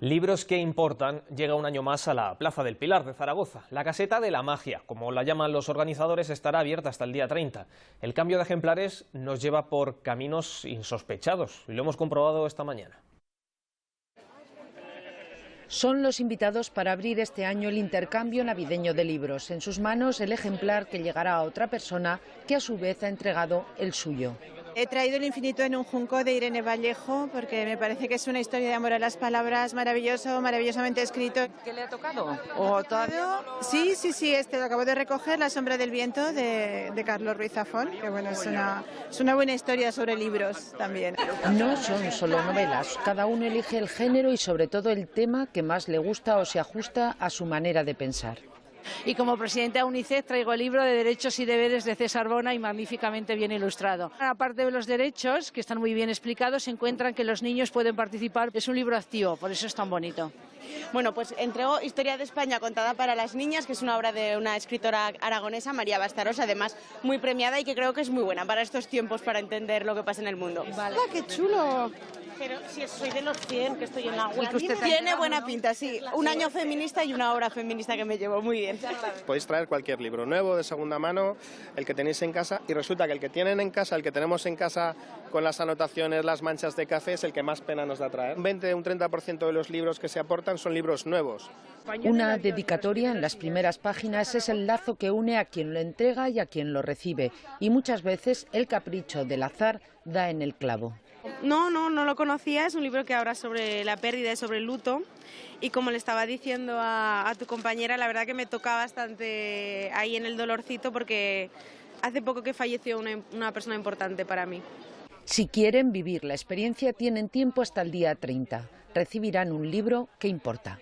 Libros que importan llega un año más a la Plaza del Pilar de Zaragoza. La caseta de la magia, como la llaman los organizadores, estará abierta hasta el día 30. El cambio de ejemplares nos lleva por caminos insospechados y lo hemos comprobado esta mañana. Son los invitados para abrir este año el intercambio navideño de libros. En sus manos el ejemplar que llegará a otra persona que a su vez ha entregado el suyo. He traído El infinito en un junco de Irene Vallejo porque me parece que es una historia de amor a las palabras, maravilloso, maravillosamente escrito. ¿Qué le ha tocado? Sí, lo acabo de recoger, La sombra del viento de Carlos Ruiz Zafón, que bueno, es una buena historia sobre libros también. No son solo novelas, cada uno elige el género y sobre todo el tema que más le gusta o se ajusta a su manera de pensar. Y como presidenta de UNICEF traigo el libro de Derechos y Deberes de César Bona y magníficamente bien ilustrado. Aparte de los derechos, que están muy bien explicados, se encuentran que los niños pueden participar. Es un libro activo, por eso es tan bonito. Bueno, pues entrego Historia de España contada para las niñas, que es una obra de una escritora aragonesa, María Bastaros, además muy premiada y que creo que es muy buena para estos tiempos, para entender lo que pasa en el mundo. Vale. ¡Ah, qué chulo! Pero si soy de los 100, que estoy en la web. Tiene buena pinta, sí. Un año feminista y una obra feminista que me llevo muy bien. Podéis traer cualquier libro nuevo, de segunda mano, el que tenéis en casa, y resulta que el que tienen en casa, el que tenemos en casa con las anotaciones, las manchas de café, es el que más pena nos da traer. Un 30% de los libros que se aportan son libros nuevos. Una dedicatoria en las primeras páginas es el lazo que une a quien lo entrega y a quien lo recibe, y muchas veces el capricho del azar da en el clavo. No lo conocía, es un libro que habla sobre la pérdida y sobre el luto y como le estaba diciendo a tu compañera, la verdad que me toca bastante ahí en el dolorcito porque hace poco que falleció una persona importante para mí. Si quieren vivir la experiencia tienen tiempo hasta el día 30. Recibirán un libro que importa.